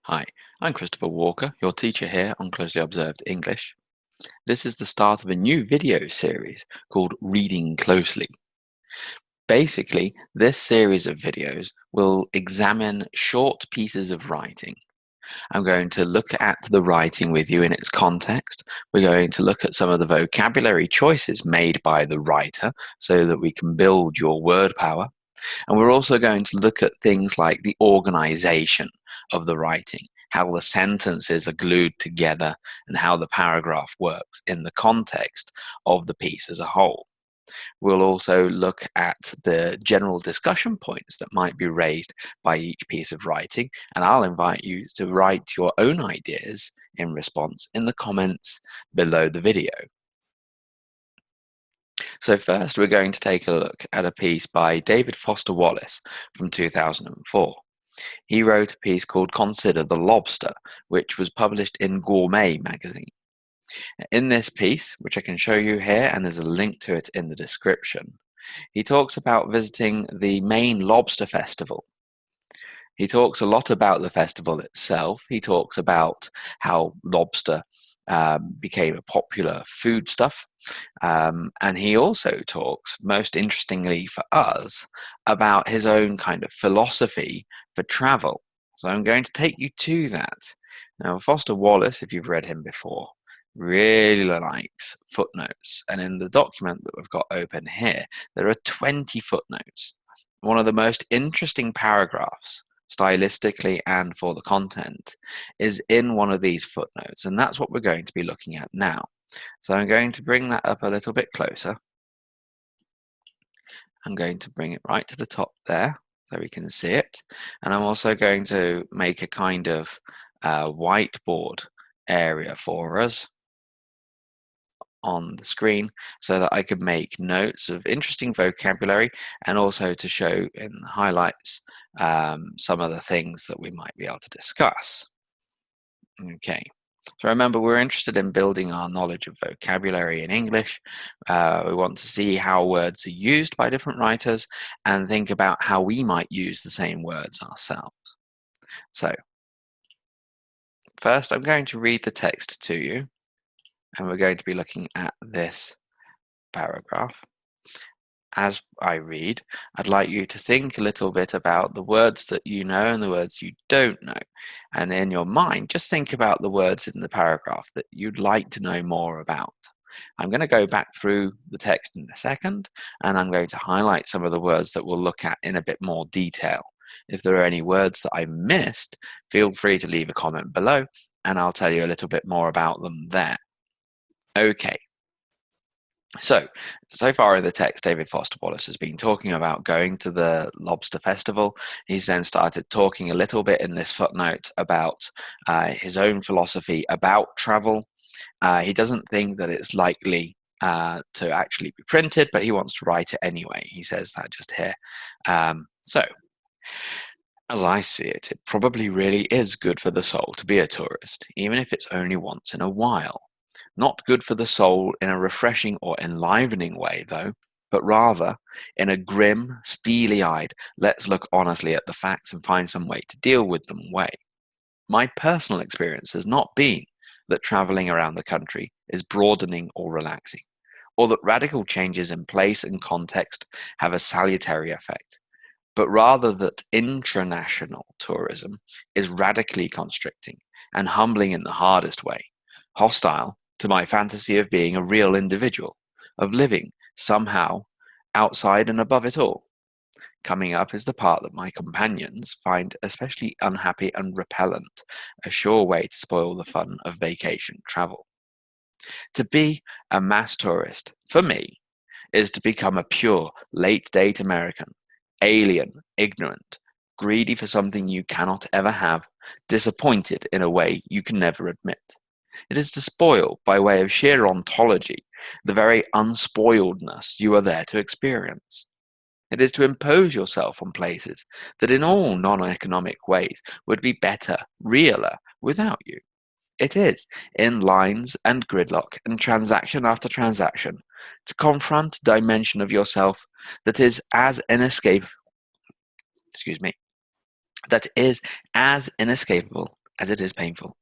Hi, I'm Christopher Walker, your teacher here on Closely Observed English. This is the start of a new video series called Reading Closely. Basically, this series of videos will examine short pieces of writing. I'm going to look at the writing with you in its context. We're going to look at some of the vocabulary choices made by the writer so that we can build your word power. And we're also going to look at things like the organization of the writing, how the sentences are glued together, and how the paragraph works in the context of the piece as a whole. We'll also look at the general discussion points that might be raised by each piece of writing, and I'll invite you to write your own ideas in response in the comments below the video. So first, we're going to take a look at a piece by David Foster Wallace from 2004. He wrote a piece called Consider the Lobster, which was published in Gourmet magazine. In this piece, which I can show you here, and there's a link to it in the description, he talks about visiting the Maine Lobster Festival. He talks a lot about the festival itself. He talks about how lobster became a popular foodstuff. And he also talks, most interestingly for us, about his own kind of philosophy for travel. So I'm going to take you to that. Now, Foster Wallace, if you've read him before, really likes footnotes. And in the document that we've got open here, there are 20 footnotes. One of the most interesting paragraphs stylistically and for the content is in one of these footnotes, and that's what we're going to be looking at now. So I'm going to bring that up a little bit closer. I'm going to bring it right to the top there so we can see it, and I'm also going to make a kind of whiteboard area for us on the screen so that I could make notes of interesting vocabulary and also to show in highlights some of the things that we might be able to discuss. Okay, so remember, we're interested in building our knowledge of vocabulary in English. We want to see how words are used by different writers and think about how we might use the same words ourselves. So first, I'm going to read the text to you, and we're going to be looking at this paragraph. As I read, I'd like you to think a little bit about the words that you know and the words you don't know. And in your mind, just think about the words in the paragraph that you'd like to know more about. I'm going to go back through the text in a second, and I'm going to highlight some of the words that we'll look at in a bit more detail. If there are any words that I missed, feel free to leave a comment below, and I'll tell you a little bit more about them there. Okay. So far in the text, David Foster Wallace has been talking about going to the lobster festival. He's then started talking a little bit in this footnote about his own philosophy about travel. He doesn't think that it's likely to actually be printed, but he wants to write it anyway. He says that just here. So, as I see it, it probably really is good for the soul to be a tourist, even if it's only once in a while. Not good for the soul in a refreshing or enlivening way, though, but rather in a grim, steely eyed, let's look honestly at the facts and find some way to deal with them way. My personal experience has not been that traveling around the country is broadening or relaxing, or that radical changes in place and context have a salutary effect, but rather that intranational tourism is radically constricting and humbling in the hardest way, hostile to my fantasy of being a real individual, of living somehow outside and above it all. Coming up is the part that my companions find especially unhappy and repellent, a sure way to spoil the fun of vacation travel. To be a mass tourist, for me, is to become a pure, late-date American, alien, ignorant, greedy for something you cannot ever have, disappointed in a way you can never admit. It is to spoil, by way of sheer ontology, the very unspoiledness you are there to experience. It is to impose yourself on places that in all non-economic ways would be better, realer, without you. It is, in lines and gridlock and transaction after transaction, to confront a dimension of yourself that is as inescapable, that is as inescapable as it is painful.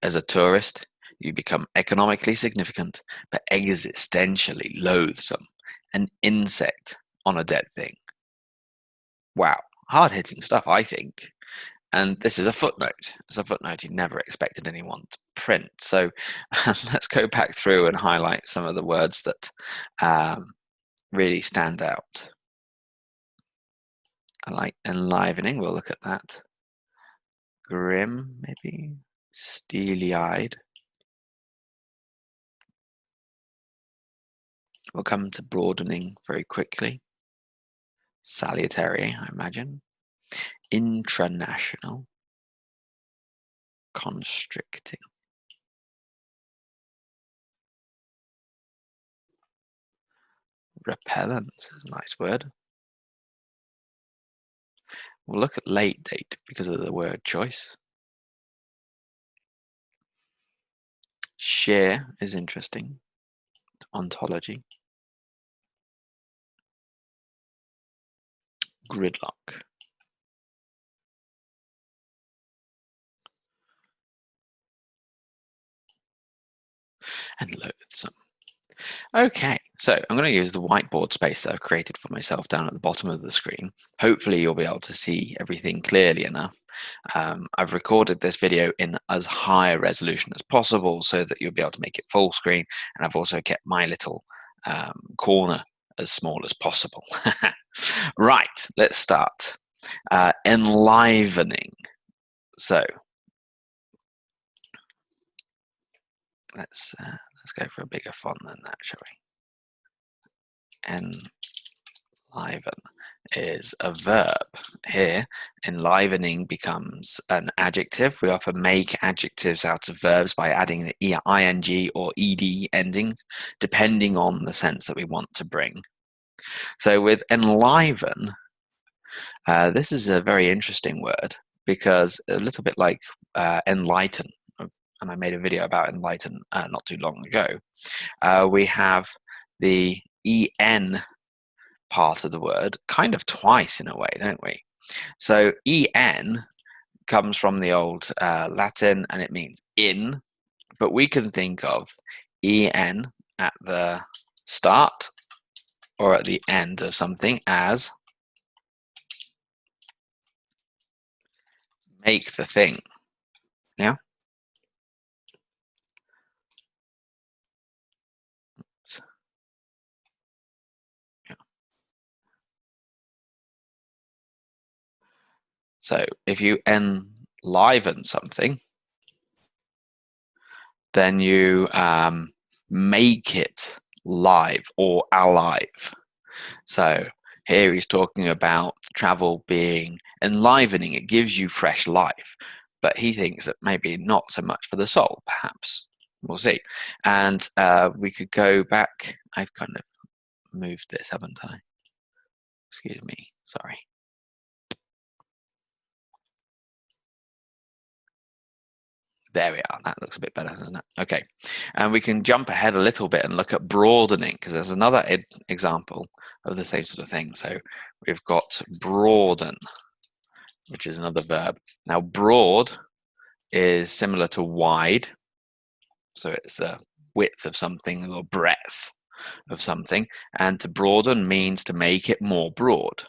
As a tourist, you become economically significant, but existentially loathsome. An insect on a dead thing. Wow, hard-hitting stuff, I think. And this is a footnote. It's a footnote he never expected anyone to print. So let's go back through and highlight some of the words that really stand out. I like enlivening. We'll look at that. Grim, maybe. Steely-eyed. We'll come to broadening very quickly. Salutary, I imagine. Intranational. Constricting. Repellent is a nice word. We'll look at late date because of the word choice. Sheer is interesting. Ontology. Gridlock. And loathsome. Okay, so I'm going to use the whiteboard space that I've created for myself down at the bottom of the screen. Hopefully you'll be able to see everything clearly enough. I've recorded this video in as high a resolution as possible so that you'll be able to make it full screen, and I've also kept my little corner as small as possible. Right, let's start. Enlivening. So let's go for a bigger font than that, shall we? Enliven is a verb. Here, enlivening becomes an adjective. We often make adjectives out of verbs by adding the ing or ed endings, depending on the sense that we want to bring. So with enliven, this is a very interesting word because a little bit like enlighten, and I made a video about enlighten not too long ago. We have the en part of the word kind of twice in a way, don't we? So en comes from the old Latin and it means in, but we can think of en at the start or at the end of something as make the thing. Yeah. So if you enliven something, then you make it live or alive. So here he's talking about travel being enlivening. It gives you fresh life, but he thinks that maybe not so much for the soul, perhaps. We'll see. And we could go back. I've kind of moved this, haven't I? Excuse me. Sorry. There we are. That looks a bit better, doesn't it? Okay. And we can jump ahead a little bit and look at broadening because there's another example of the same sort of thing. So we've got broaden, which is another verb. Now, broad is similar to wide. So it's the width of something or breadth of something. And to broaden means to make it more broad.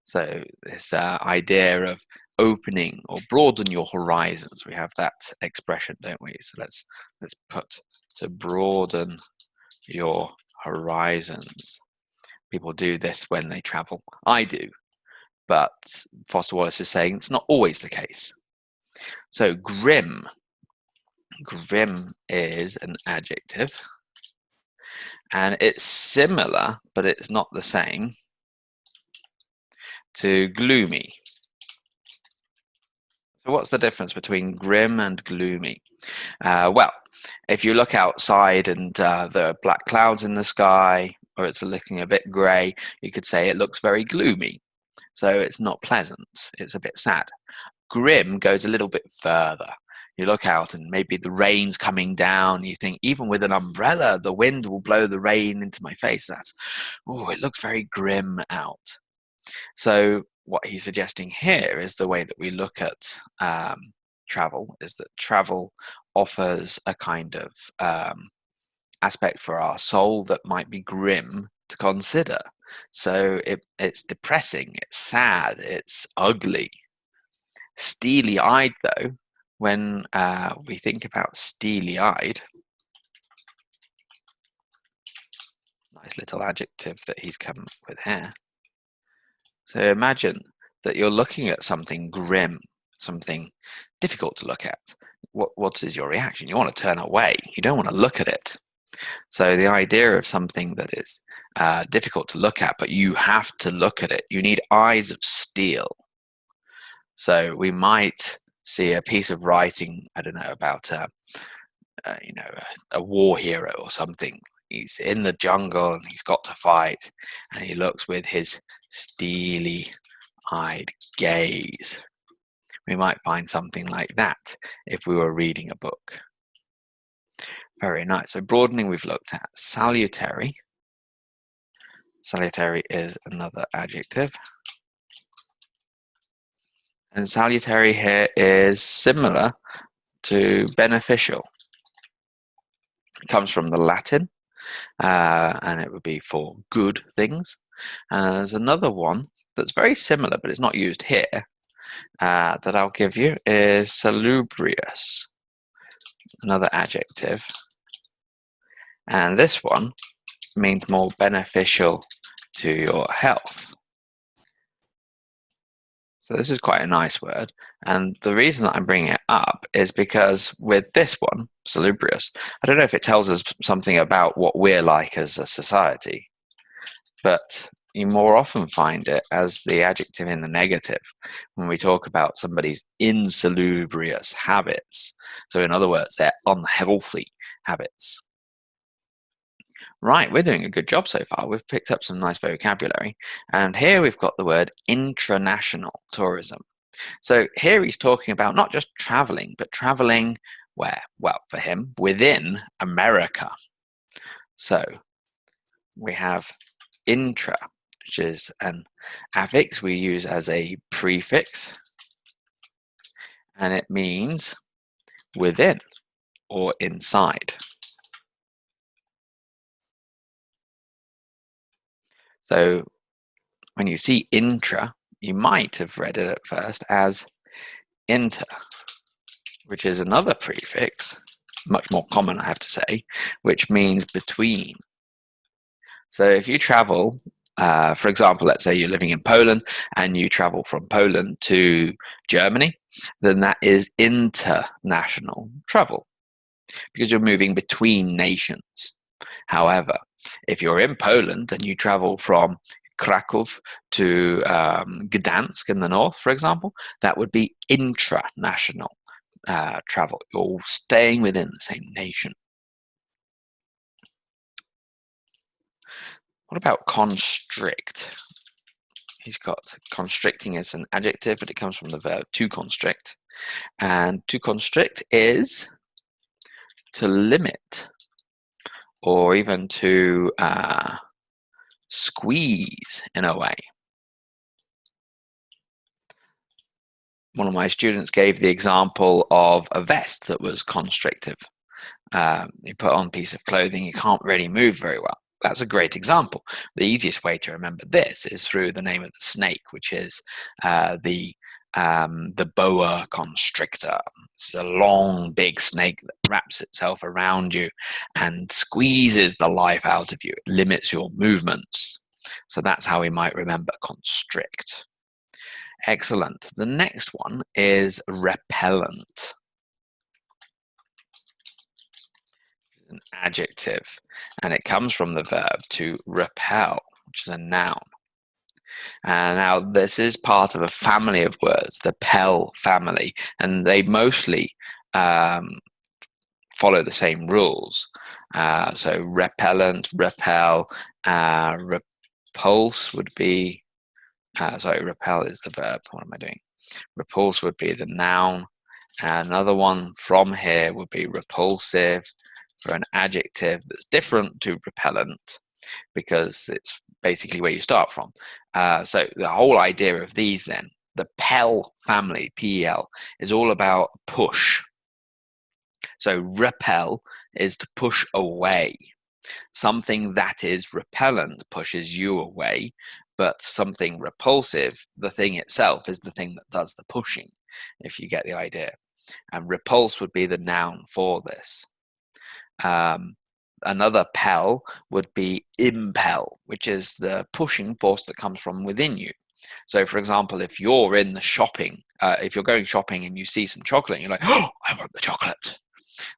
So this idea of opening or broaden your horizons, we have that expression, don't we? So let's put to broaden your horizons. People do this when they travel. I do, but Foster Wallace is saying it's not always the case. So grim. Grim is an adjective, and it's similar, but it's not the same to gloomy. So what's the difference between grim and gloomy? Well, if you look outside and there are black clouds in the sky, or it's looking a bit grey, you could say it looks very gloomy. So it's not pleasant, it's a bit sad. Grim goes a little bit further. You look out and maybe the rain's coming down. You think, even with an umbrella, the wind will blow the rain into my face. Oh, it looks very grim out. So what he's suggesting here is the way that we look at travel is that travel offers a kind of aspect for our soul that might be grim to consider. So it's depressing, it's sad, it's ugly. Steely-eyed, though, when we think about steely-eyed, nice little adjective that he's come up with here. So imagine that you're looking at something grim, something difficult to look at. What is your reaction? You want to turn away. You don't want to look at it. So the idea of something that is difficult to look at, but you have to look at it. You need eyes of steel. So we might see a piece of writing, I don't know, about a war hero or something. He's in the jungle and he's got to fight, and he looks with his steely-eyed gaze. We might find something like that if we were reading a book. Very nice. So broadening we've looked at. Salutary. Salutary is another adjective. And salutary here is similar to beneficial. It comes from the Latin, and it would be for good things. There's another one that's very similar, but it's not used here, that I'll give you is salubrious, another adjective. And this one means more beneficial to your health. So this is quite a nice word, and the reason that I'm bringing it up is because with this one, salubrious, I don't know if it tells us something about what we're like as a society, but you more often find it as the adjective in the negative when we talk about somebody's insalubrious habits. So in other words, they're unhealthy habits. Right, we're doing a good job so far. We've picked up some nice vocabulary. And here we've got the word intranational tourism. So here he's talking about not just traveling, but traveling where? Well, for him, within America. So we have intra, which is an affix we use as a prefix. And it means within or inside. So when you see intra, you might have read it at first as inter, which is another prefix, much more common, I have to say, which means between. So if you travel, for example, let's say you're living in Poland and you travel from Poland to Germany, then that is international travel because you're moving between nations. However, if you're in Poland and you travel from Kraków to Gdansk in the north, for example, that would be intranational travel. You're staying within the same nation. What about constrict? He's got constricting as an adjective, but it comes from the verb to constrict. And to constrict is to limit or even to squeeze in a way. One of my students gave the example of a vest that was constrictive. You put on a piece of clothing, you can't really move very well. That's a great example. The easiest way to remember this is through the name of the snake, which is the boa constrictor. It's a long, big snake that wraps itself around you and squeezes the life out of you. It limits your movements. So that's how we might remember constrict. Excellent. The next one is repellent. An adjective, and it comes from the verb to repel, which is a noun. And now this is part of a family of words, the Pell family, and they mostly follow the same rules. So repellent, repel, repulse would be, repel is the verb. What am I doing? Repulse would be the noun. Another one from here would be repulsive, for an adjective that's different to repellent because it's basically where you start from. So the whole idea of these then The Pel family, P-E-L, is all about push. So repel is to push away. Something that is repellent pushes you away, but something repulsive, the thing itself, is the thing that does the pushing, if you get the idea. And repulse would be the noun for this. Another pel would be impel, which is the pushing force that comes from within you. So, for example, if you're in the shopping, if you're going shopping and you see some chocolate, and you're like, "Oh, I want the chocolate,"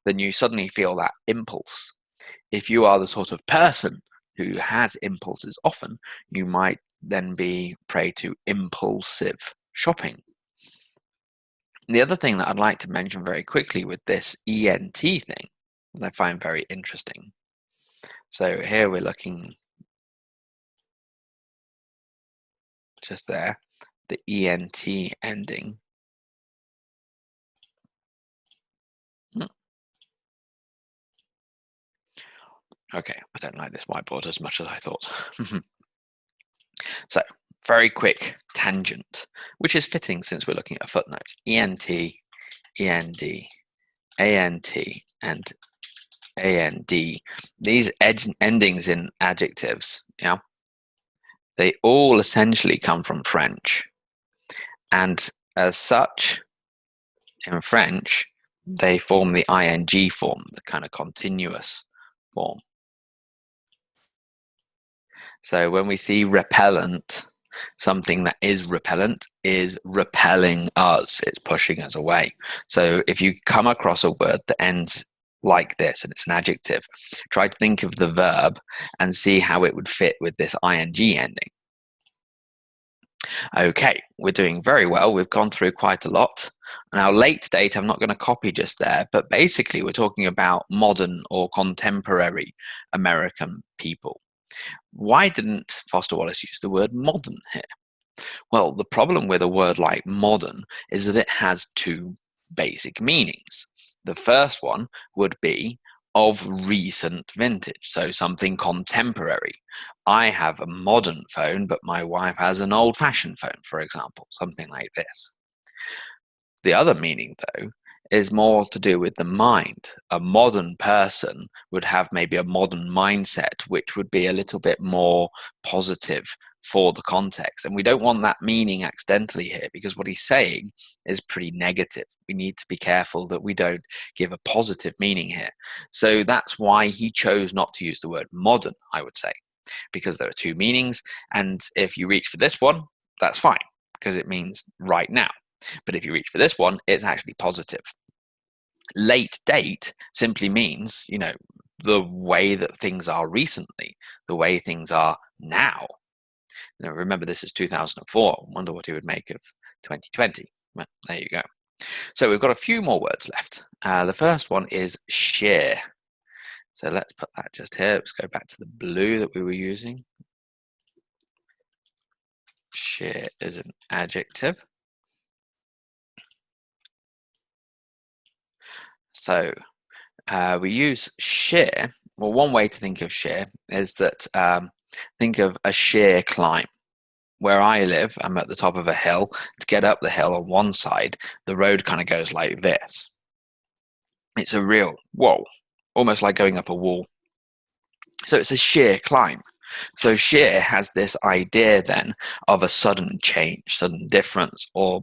then you suddenly feel that impulse. If you are the sort of person who has impulses often, you might then be prey to impulsive shopping. The other thing that I'd like to mention very quickly with this ENT thing, that I find very interesting. So here we're looking just there, the ENT ending. Okay, I don't like this whiteboard as much as I thought. So, very quick tangent, which is fitting since we're looking at a footnote. ENT, END, ANT, and AND. These endings in adjectives, yeah, they all essentially come from French. And as such, in French, they form the ing form, the kind of continuous form. So when we see repellent, something that is repellent is repelling us, it's pushing us away. So if you come across a word that ends like this and it's an adjective, try to think of the verb and see how it would fit with this ing ending. Okay, we're doing very well. We've gone through quite a lot. Now, late date, I'm not going to copy just there, but basically we're talking about modern or contemporary American people. Why didn't Foster Wallace use the word modern here? Well, the problem with a word like modern is that it has two basic meanings. The first one would be of recent vintage, so something contemporary. I have a modern phone, but my wife has an old-fashioned phone, for example, something like this. The other meaning, though, is more to do with the mind. A modern person would have maybe a modern mindset, which would be a little bit more positive for the context. And we don't want that meaning accidentally here, because what he's saying is pretty negative. We need to be careful that we don't give a positive meaning here. So that's why he chose not to use the word modern, I would say, because there are two meanings. And if you reach for this one, that's fine, because it means right now. But if you reach for this one, it's actually positive. Late date simply means, the way that things are recently, the way things are now. Now, remember, this is 2004. Wonder what he would make of 2020. Well, there you go. So we've got a few more words left. The first one is sheer. So let's put that just here. Let's go back to the blue that we were using. Sheer is an adjective. So we use sheer. Well, one way to think of sheer is that think of a sheer climb. Where I live, I'm at the top of a hill. To get up the hill on one side, the road kind of goes like this. It's a real whoa, almost like going up a wall. So it's a sheer climb. So sheer has this idea then of a sudden change, sudden difference, or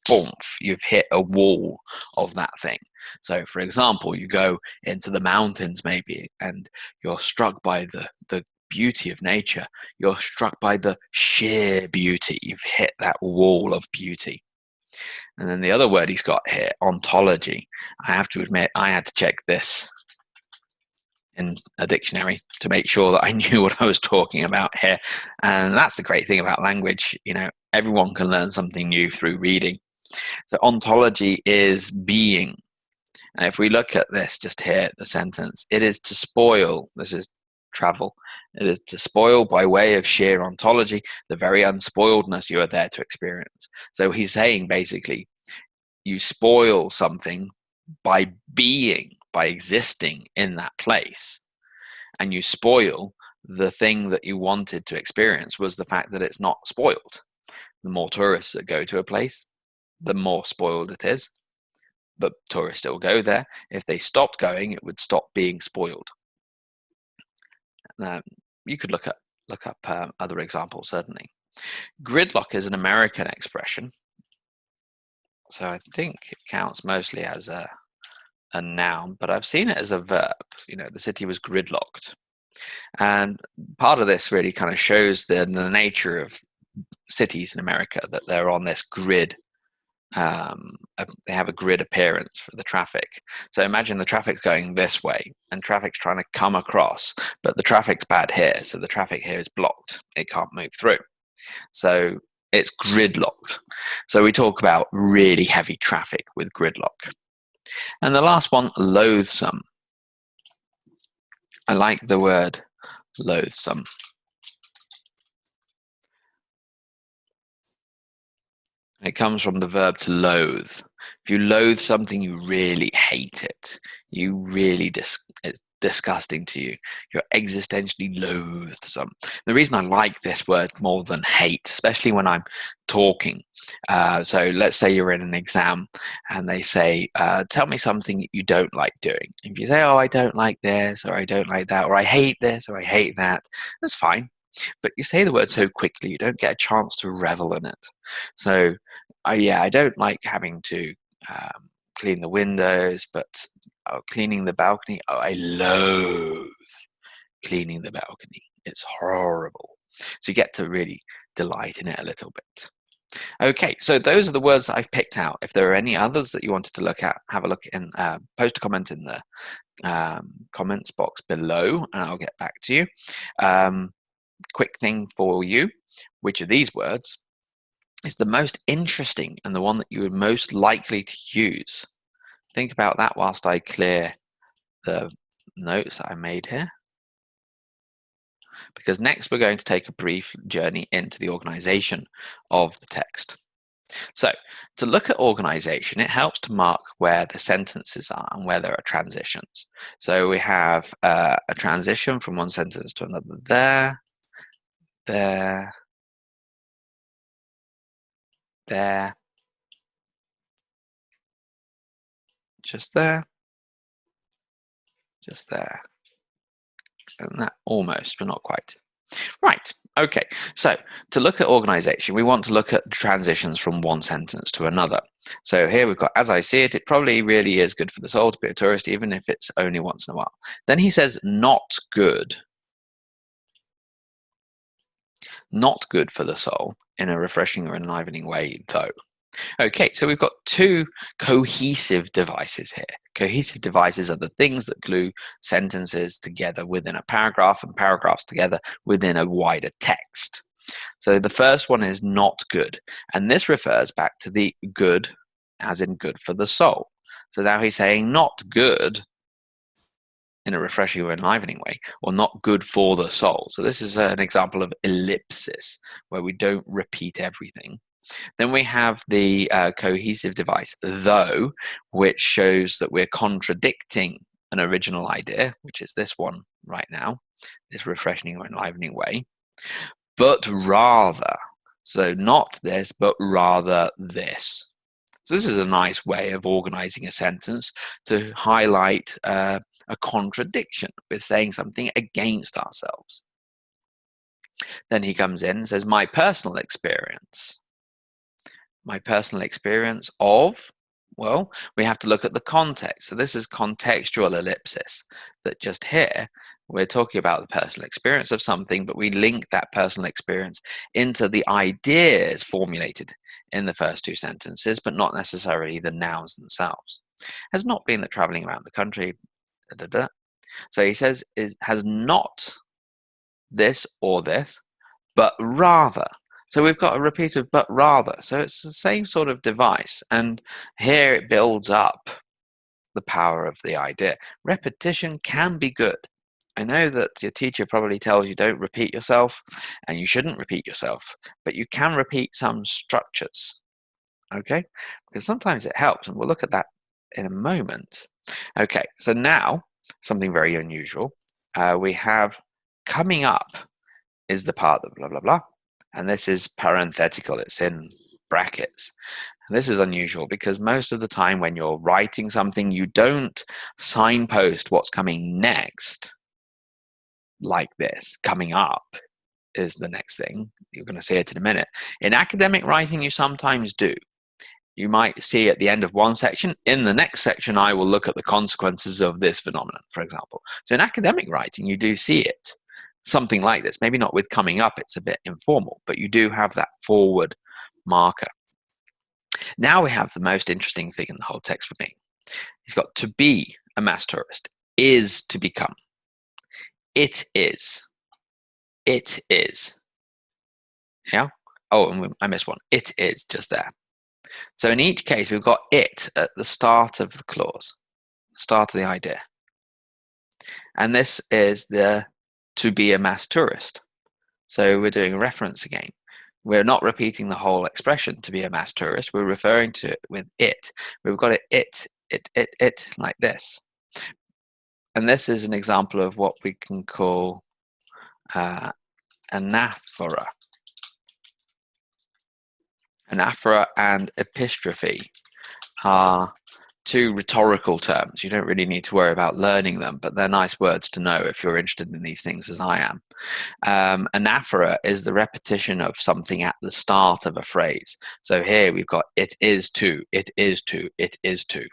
boom, you've hit a wall of that thing. So for example, you go into the mountains maybe and you're struck by the beauty of nature. You're struck by the sheer beauty. You've hit that wall of beauty. And then the other word he's got here, ontology. I have to admit, I had to check this in a dictionary to make sure that I knew what I was talking about here. And that's the great thing about language. Everyone can learn something new through reading. So ontology is being. And if we look at this just here, the sentence, it is to spoil. This is travel. It is to spoil by way of sheer ontology, the very unspoiledness you are there to experience. So he's saying basically, you spoil something by being, by existing in that place. And you spoil the thing that you wanted to experience was the fact that it's not spoiled. The more tourists that go to a place, the more spoiled it is. But tourists still go there. If they stopped going, it would stop being spoiled. You could look up other examples, certainly. Gridlock is an American expression, so I think it counts mostly as a noun, but I've seen it as a verb. The city was gridlocked. And part of this really kind of shows the nature of cities in America, that they're on this grid. They have a grid appearance for the traffic. So imagine the traffic's going this way and traffic's trying to come across, but the traffic's bad here. So the traffic here is blocked. It can't move through. So it's gridlocked. So we talk about really heavy traffic with gridlock. And the last one, loathsome. I like the word loathsome. It comes from the verb to loathe. If you loathe something, you really hate it. You really it's disgusting to you. You're existentially loathsome. The reason I like this word more than hate, especially when I'm talking. So let's say you're in an exam and they say, tell me something you don't like doing. If you say, oh, I don't like this, or I don't like that, or I hate this, or I hate that, that's fine. But you say the word so quickly, you don't get a chance to revel in it. So, I don't like having to clean the windows, but cleaning the balcony, I loathe cleaning the balcony. It's horrible. So you get to really delight in it a little bit. Okay, so those are the words that I've picked out. If there are any others that you wanted to look at, have a look in, post a comment in the comments box below, and I'll get back to you. Quick thing for you, which of these words is the most interesting and the one that you are most likely to use? Think about that whilst I clear the notes that I made here. Because next we're going to take a brief journey into the organization of the text. So to look at organization, it helps to mark where the sentences are and where there are transitions. So we have a transition from one sentence to another there, there, just there, just there. And that almost, but not quite. Right, okay. So to look at organization, we want to look at transitions from one sentence to another. So here we've got, as I see it, it probably really is good for the soul to be a tourist, even if it's only once in a while. Then he says, not good. Not good for the soul in a refreshing or enlivening way, though. Okay, so we've got two cohesive devices here. Cohesive devices are the things that glue sentences together within a paragraph and paragraphs together within a wider text. So the first one is not good, and this refers back to the good as in good for the soul. So now he's saying not good in a refreshing or enlivening way, or not good for the soul. So this is an example of ellipsis, where we don't repeat everything. Then we have the cohesive device, though, which shows that we're contradicting an original idea, which is this one right now, this refreshing or enlivening way, but rather. So not this, but rather this. So this is a nice way of organizing a sentence to highlight a contradiction. We're saying something against ourselves. Then he comes in and says, my personal experience. My personal experience of, well, we have to look at the context. So this is contextual ellipsis, that just here we're talking about the personal experience of something, but we link that personal experience into the ideas formulated in the first two sentences, but not necessarily the nouns themselves. Has not been that traveling around the country. Da, da, da. So he says, has not this or this, but rather. So we've got a repeat of but rather. So it's the same sort of device. And here it builds up the power of the idea. Repetition can be good. I know that your teacher probably tells you don't repeat yourself, and you shouldn't repeat yourself, but you can repeat some structures, okay? Because sometimes it helps, and we'll look at that in a moment. Okay, so now, something very unusual. We have coming up is the part that blah, blah, blah. And this is parenthetical, it's in brackets. And this is unusual because most of the time when you're writing something, you don't signpost what's coming next like this. Coming up is the next thing. You're going to see it in a minute. In academic writing, you sometimes do. You might see at the end of one section, in the next section, I will look at the consequences of this phenomenon, for example. So in academic writing, you do see it. Something like this, maybe not with coming up, it's a bit informal, but you do have that forward marker. Now we have the most interesting thing in the whole text for me. He's got to be a mass tourist, is to become. It is. It is. Yeah? Oh, and I missed one. It is just there. So in each case, we've got it at the start of the clause, start of the idea. And this is the to be a mass tourist. So we're doing a reference again. We're not repeating the whole expression to be a mass tourist. We're referring to it with it. We've got it like this. And this is an example of what we can call anaphora. Anaphora and epistrophe are two rhetorical terms. You don't really need to worry about learning them, but they're nice words to know if you're interested in these things as I am. Anaphora is the repetition of something at the start of a phrase. So here we've got it is to, it is to, it is to.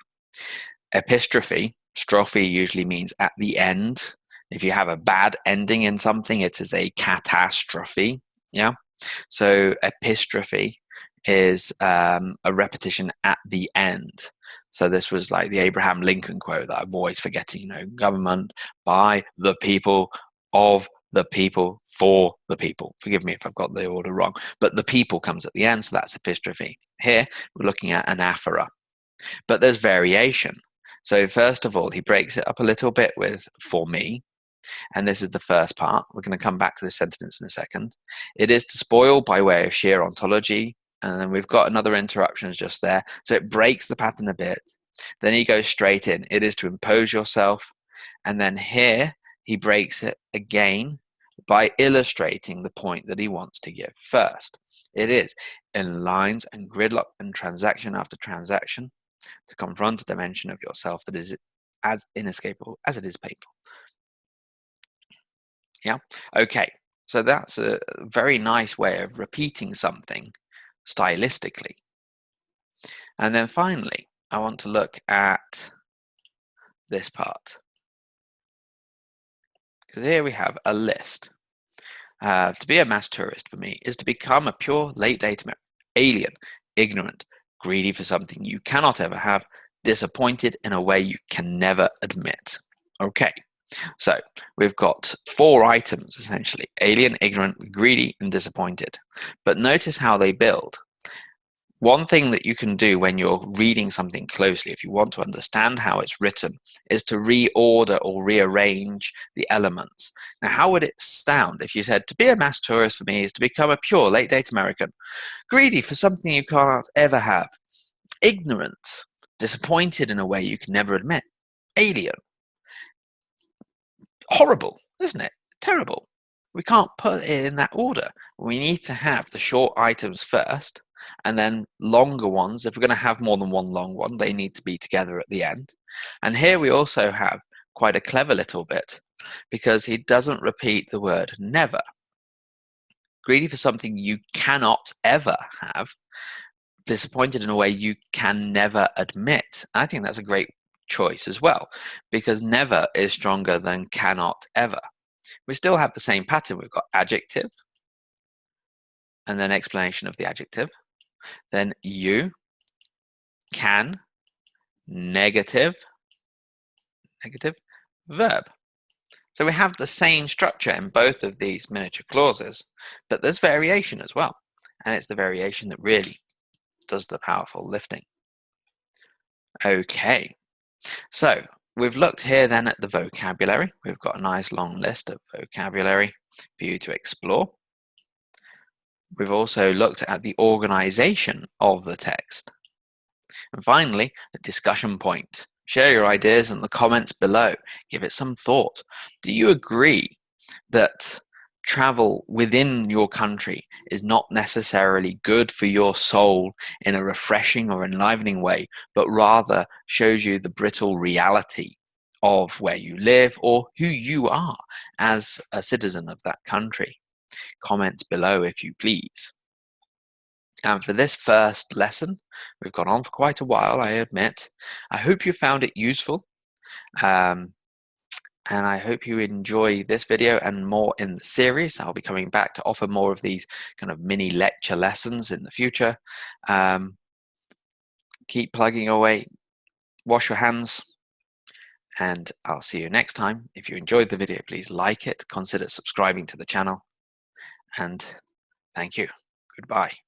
Epistrophe, strophe usually means at the end. If you have a bad ending in something, it is a catastrophe. Yeah. So epistrophe is a repetition at the end. So this was like the Abraham Lincoln quote that I'm always forgetting, government by the people, of the people, for the people. Forgive me if I've got the order wrong, but the people comes at the end, so that's epistrophe. Here, we're looking at anaphora. But there's variation. So first of all, he breaks it up a little bit with for me. And this is the first part. We're going to come back to this sentence in a second. It is to spoil by way of sheer ontology. And then we've got another interruption just there. So it breaks the pattern a bit. Then he goes straight in. It is to impose yourself. And then here he breaks it again by illustrating the point that he wants to give first. It is in lines and gridlock and transaction after transaction to confront a dimension of yourself that is as inescapable as it is painful. Yeah. Okay. So that's a very nice way of repeating something stylistically. And then finally, I want to look at this part. Because here we have a list. To be a mass tourist for me is to become a pure late date alien, ignorant, greedy for something you cannot ever have, disappointed in a way you can never admit. Okay. So we've got 4 items essentially: alien, ignorant, greedy, and disappointed. But notice how they build. One thing that you can do when you're reading something closely, if you want to understand how it's written, is to reorder or rearrange the elements. Now, how would it sound if you said, to be a mass tourist for me is to become a pure late date American, greedy for something you cannot ever have, ignorant, disappointed in a way you can never admit, alien. Horrible, isn't it? Terrible. We can't put it in that order. We need to have the short items first, and then longer ones. If we're going to have more than one long one, they need to be together at the end. And here we also have quite a clever little bit, because he doesn't repeat the word never. Greedy for something you cannot ever have, disappointed in a way you can never admit. I think that's a great choice as well, because never is stronger than cannot ever. We still have the same pattern. We've got adjective, and then explanation of the adjective, then you, can, negative, verb. So we have the same structure in both of these miniature clauses, but there's variation as well, and it's the variation that really does the powerful lifting. Okay, so we've looked here then at the vocabulary. We've got a nice long list of vocabulary for you to explore. We've also looked at the organization of the text. And finally, a discussion point. Share your ideas in the comments below. Give it some thought. Do you agree that travel within your country is not necessarily good for your soul in a refreshing or enlivening way, but rather shows you the brittle reality of where you live or who you are as a citizen of that country. Comments below if you please. And for this first lesson, we've gone on for quite a while, I admit. I hope you found it useful. Um, and I hope you enjoy this video and more in the series. I'll be coming back to offer more of these kind of mini lecture lessons in the future. Keep plugging away, wash your hands, and I'll see you next time. If you enjoyed the video, please like it, consider subscribing to the channel, and thank you. Goodbye.